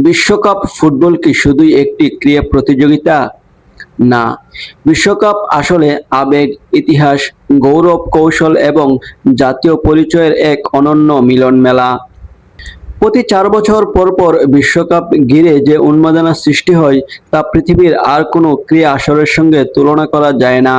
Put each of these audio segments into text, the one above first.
বিশ্বকাপ ফুটবল কি শুধুই একটি ক্রীড়া প্রতিযোগিতা? না, বিশ্বকাপ আসলে আবেগ, ইতিহাস, গৌরব, কৌশল এবং জাতীয় পরিচয়ের এক অনন্য মিলন মেলা। প্রতি ৪ বছর পর পর বিশ্বকাপ ঘিরে যে উন্মাদনা সৃষ্টি হয় তা পৃথিবীর আর কোনো ক্রীড়া আসরের সঙ্গে তুলনা করা যায় না।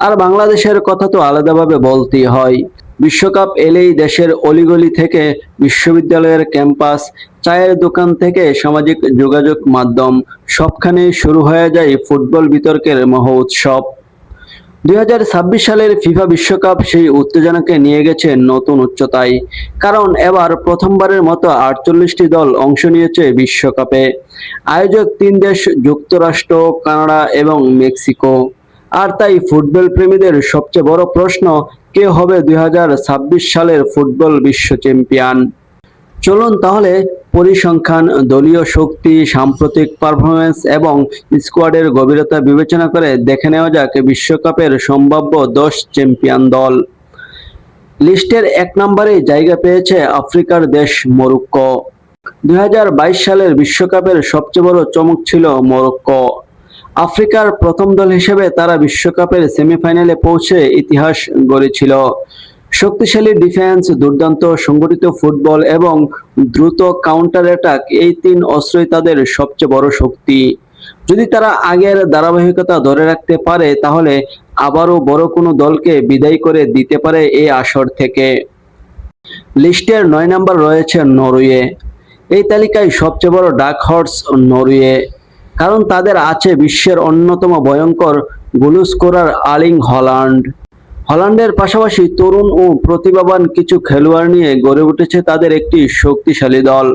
আর বাংলাদেশের কথা তো আলাদাভাবে বলতেই হয়। বিশ্বকাপ এলেই দেশের অলিগলি থেকে বিশ্ববিদ্যালয়ের ক্যাম্পাস, চায়ের দোকান থেকে সামাজিক যোগাযোগ মাধ্যম সবখানেই শুরু হয়ে যায় ফুটবল বিতর্কের মহোৎসব। ২০২৬ সালের ফিফা বিশ্বকাপ সেই উত্তেজনাকে নিয়ে গেছে নতুন উচ্চতায়। কারণ এবার প্রথমবারের মতো ৪৮টি দল অংশ নিয়েছে বিশ্বকাপে। আয়োজক ৩ দেশ, যুক্তরাষ্ট্র, কানাডা এবং মেক্সিকো। আর তাই ফুটবল প্রেমীদের সবচেয়ে বড় প্রশ্ন, কে হবে ২০২৬ সালের ফুটবল বিশ্ব চ্যাম্পিয়ন? চলুন তাহলে পরিসংখ্যান, দলীয় শক্তি, সাম্প্রতিক পারফরম্যান্স এবং স্কোয়াডের গভীরতা বিবেচনা করে দেখে নেওয়া যাক বিশ্বকাপের সম্ভাব্য ১০ চ্যাম্পিয়ন দল। লিস্টের ১ নম্বরে জায়গা পেয়েছে আফ্রিকার দেশ মরক্কো। ২০২২ সালের বিশ্বকাপের সবচেয়ে বড় চমক ছিল মরক্কো। আফ্রিকার প্রথম দল হিসেবে তারা বিশ্বকাপের সেমিফাইনালে পৌঁছে ইতিহাস গড়েছিল। শক্তিশালী ডিফেন্স, দুর্দান্ত সংগঠিত ফুটবল এবং দ্রুত কাউন্টার অ্যাটাক, এই ৩ অস্ত্রই তাদের সবচেয়ে বড় শক্তি। যদি তারা আগের ধারাবাহিকতা ধরে রাখতে পারে তাহলে আবারও বড় কোনো দলকে বিদায় করে দিতে পারে এই আসর থেকে। লিস্টের ৯ নম্বর রয়েছে নরওয়ে। এই তালিকায় সবচেয়ে বড় ডার্ক হর্স নরওয়ে, কারণ তাদের আছে বিশ্বের অন্যতম ভয়ঙ্কর গোলস্কোরার আর্লিং হল্যান্ড। হল্যান্ডের পাশাপাশি তরুণ ও প্রতিভাবান কিছু খেলোয়াড় নিয়ে গড়ে উঠেছে তাদের একটি শক্তিশালী দল।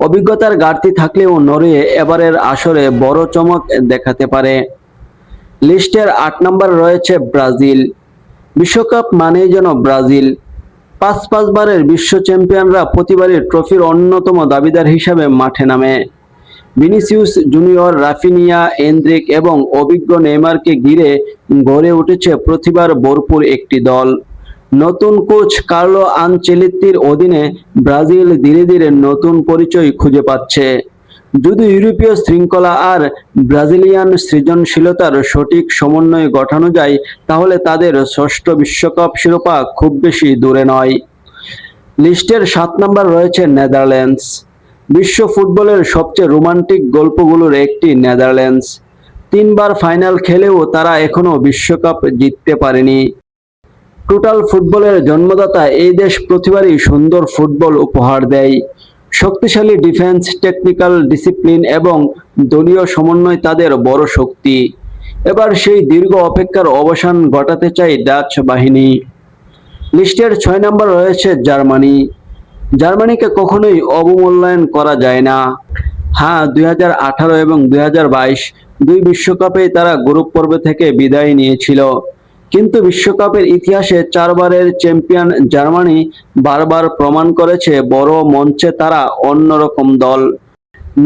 অভিজ্ঞতার ঘাটতি থাকলেও নরওয়ে এবারের আসরে বড় চমক দেখাতে পারে। লিস্টের ৮ নম্বরে রয়েছে ব্রাজিল। বিশ্বকাপ মানেই যেন ব্রাজিল। ৫ বারের বিশ্ব চ্যাম্পিয়নরা প্রতিবারই ট্রফির অন্যতম দাবিদার হিসাবে মাঠে নামে। ভিনিসিয়াস জুনিয়র, রাফিনিয়া, এনদ্রিক এবং অভিজ্ঞ নেইমারকে ঘিরে গড়ে উঠেছে প্রতিভার ভরপুর একটি দল। নতুন কোচ কার্লো আনচেলত্তির অধীনে ব্রাজিল ধীরে ধীরে নতুন পরিচয় খুঁজে পাচ্ছে। যদি ইউরোপীয় শৃঙ্খলা আর ব্রাজিলিয়ান সৃজনশীলতার সঠিক সমন্বয় ঘটানো যায় তাহলে তাদের ষষ্ঠ বিশ্বকাপ শিরোপা খুব বেশি দূরে নয়। লিস্টের ৭ নম্বর রয়েছে নেদারল্যান্ডস। বিশ্ব ফুটবলের সবচেয়ে রোমান্টিক গল্পগুলোর একটি নেদারল্যান্ডস। ৩ বার ফাইনাল খেলেও তারা এখনো বিশ্বকাপ জিততে পারেনি। টোটাল ফুটবলের জন্মদাতা এই দেশ প্রতিবারই সুন্দর ফুটবল উপহার দেয়। শক্তিশালী ডিফেন্স, টেকনিক্যাল ডিসিপ্লিন এবং দলীয় সমন্বয় তাদের বড় শক্তি। এবার সেই দীর্ঘ অপেক্ষার অবসান ঘটাতে চায় ডাচ বাহিনী। লিস্টের ৬ নম্বর রয়েছে জার্মানি। জার্মানিকে কখনোই অবমূল্যায়ন করা যায় না। হ্যাঁ, ২০১৮ এবং ২০২২ দুই বিশ্বকাপেই তারা গ্রুপ পর্ব থেকে বিদায় নিয়েছিল। কিন্তু বিশ্বকাপের ইতিহাসে ৪ বারের চ্যাম্পিয়ন জার্মানি বারবার প্রমাণ করেছে বড় মঞ্চে তারা অন্যরকম দল।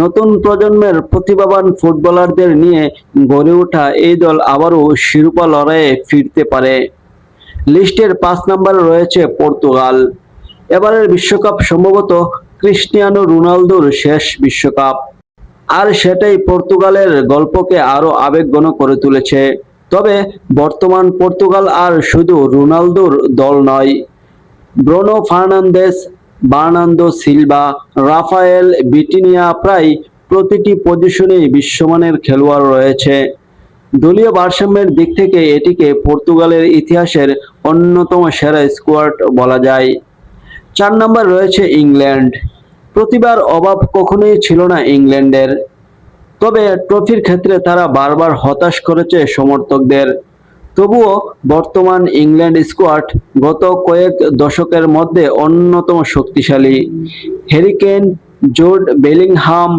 নতুন প্রজন্মের প্রতিভাবান ফুটবলারদের নিয়ে গড়ে ওঠা এই দল আবারও শিরোপা লড়াইয়ে ফিরতে পারে। লিস্টের ৫ নম্বরে রয়েছে পর্তুগাল। এবারের বিশ্বকাপ সম্ভবত ক্রিস্টিয়ানো রোনালদোর শেষ বিশ্বকাপ। আর সেটাই পর্তুগালের গল্পকে আরও আবেগঘন করে তুলেছে। তবে বর্তমান পর্তুগাল আর শুধু রোনালদোর দল নয়। Bruno Fernandes, Bernardo Silva, Rafael Vitinha, প্রায় প্রতিটি পজিশনেই বিশ্বমানের খেলোয়াড় রয়েছে। দলীয় ভারসাম্যের দিক থেকে এটিকে পর্তুগালের ইতিহাসের অন্যতম সেরা স্কোয়াড বলা যায়। ৪ নম্বর রয়েছে ইংল্যান্ড। প্রতিভার অভাব কখনোই ছিল না ইংল্যান্ডের। তবে ট্রফির ক্ষেত্রে তারা বারবার হতাশ করেছে সমর্থকদের। তবুও বর্তমান ইংল্যান্ড স্কোয়াড গত কয়েক দশকের মধ্যে অন্যতম শক্তিশালী। Harry Kane, Jude Bellingham,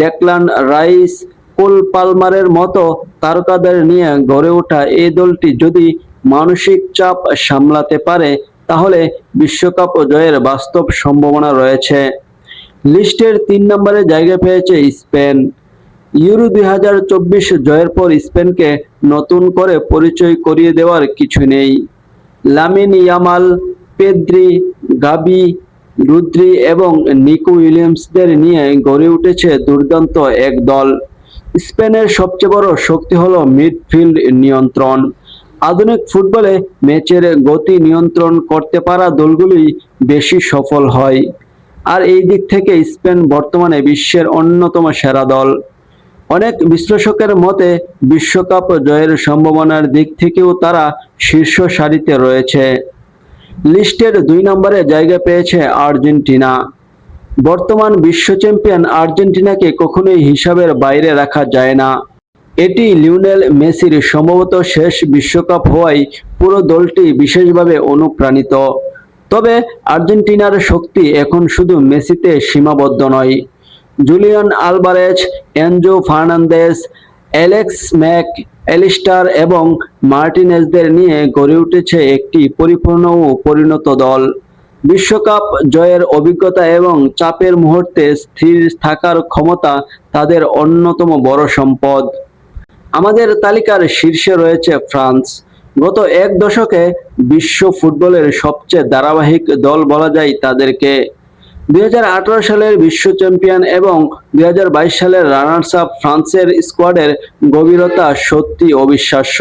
Declan Rice, Cole পালমারের মতো তারকাদের নিয়ে গড়ে ওঠা এই দলটি যদি মানসিক চাপ সামলাতে পারে তাহলে বিশ্বকাপ জয়ের বাস্তব সম্ভাবনা রয়েছে। লিস্টের ৩ নম্বরে জায়গা পেয়েছে স্পেন। ইউরো ২০২৪ জয়ের পর স্পেনকে নতুন করে পরিচয় করিয়ে দেওয়ার কিছু নেই। লামিন ইয়ামাল, পেদ্রি, গাবি, রুদ্রি এবং নিকো উইলিয়ামসদের নিয়ে গড়ে উঠেছে দুর্দান্ত এক দল। স্পেনের সবচেয়ে বড় শক্তি হলো মিডফিল্ড নিয়ন্ত্রণ। আধুনিক ফুটবলে ম্যাচের গতি নিয়ন্ত্রণ করতে পারা দলগুলোই বেশি সফল হয়। আর এই দিক থেকে স্পেন বর্তমানে বিশ্বের অন্যতম সেরা দল। অনেক বিশ্লেষকের মতে বিশ্বকাপ জয়ের সম্ভাবনার দিক থেকেও তারা শীর্ষ সারিতে রয়েছে। লিস্টের 2 নম্বরে জায়গা পেয়েছে আর্জেন্টিনা। বর্তমান বিশ্ব চ্যাম্পিয়ন আর্জেন্টিনাকে কখনোই হিসাবের বাইরে রাখা যায় না। এটি লিওনেল মেসির সম্ভবত শেষ বিশ্বকাপ হওয়ায় পুরো দলটি বিশেষভাবে অনুপ্রাণিত। তবে আর্জেন্টিনার শক্তি এখন শুধু মেসিতে সীমাবদ্ধ নয়। Julian Alvarez, Enzo Fernandez, Alex Mac Allister এবং মার্টিনেজদের নিয়ে গড়ে উঠেছে একটি পরিপূর্ণ ও পরিণত দল। বিশ্বকাপ জয়ের অভিজ্ঞতা এবং চাপের মুহূর্তে স্থির থাকার ক্ষমতা তাদের অন্যতম বড় সম্পদ। আমাদের তালিকার শীর্ষে রয়েছে ফ্রান্স। গত এক দশকে বিশ্ব ফুটবলের সবচেয়ে ধারাবাহিক দল বলা যায় তাদেরকে। 2018 সালের বিশ্ব চ্যাম্পিয়ন এবং 2022 সালের রানার্স আপ ফ্রান্সের স্কোয়াডের গভীরতা সত্যি অবিশ্বাস্য।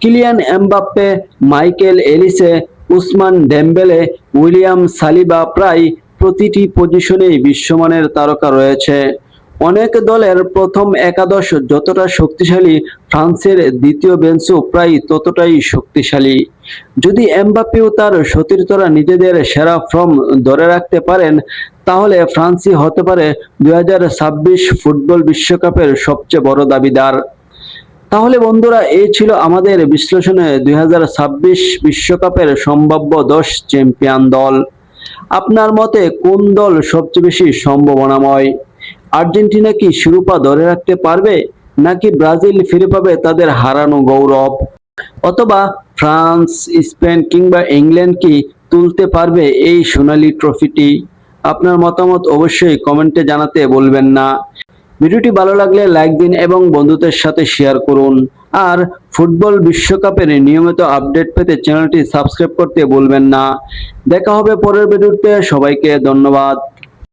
Kylian Mbappe, Michael Olise, Ousmane Dembele, William Saliba, প্রায় প্রতিটি পজিশনেই বিশ্বমানের তারকা রয়েছে। অনেক দলের প্রথম একাদশ যতটা শক্তিশালী, ফ্রান্সের দ্বিতীয় বেঞ্চও প্রায় ততটাই শক্তিশালী। যদি এমবাপ্পেও তার সতীর্থরা নিজেদের সেরা ফর্ম ধরে রাখতে পারেন, তাহলে ফ্রান্সই হতে পারে 2026 ফুটবল বিশ্বকাপের সবচেয়ে বড় দাবিদার। তাহলে বন্ধুরা, এই ছিল আমাদের বিশ্লেষণে 2026 বিশ্বকাপের সম্ভাব্য 10 চ্যাম্পিয়ন দল। আপনার মতে কোন দল সবচেয়ে বেশি সম্ভাবনাময়? আর্জেন্টিনা কি শিরোপা ধরে রাখতে পারবে, নাকি ব্রাজিল ফিরে পাবে তাদের হারানো গৌরব? অথবা ফ্রান্স, স্পেন কিংবা ইংল্যান্ড কি তুলতে পারবে এই সোনালী ট্রফিটি? আপনার মতামত অবশ্যই কমেন্টে জানাতে ভুলবেন না। ভিডিওটি ভালো লাগলে লাইক দিন এবং বন্ধুদের সাথে শেয়ার করুন। আর ফুটবল বিশ্বকাপের নিয়মিত আপডেট পেতে চ্যানেলটি সাবস্ক্রাইব করতে ভুলবেন না। দেখা হবে পরের ভিডিওতে। সবাইকে ধন্যবাদ।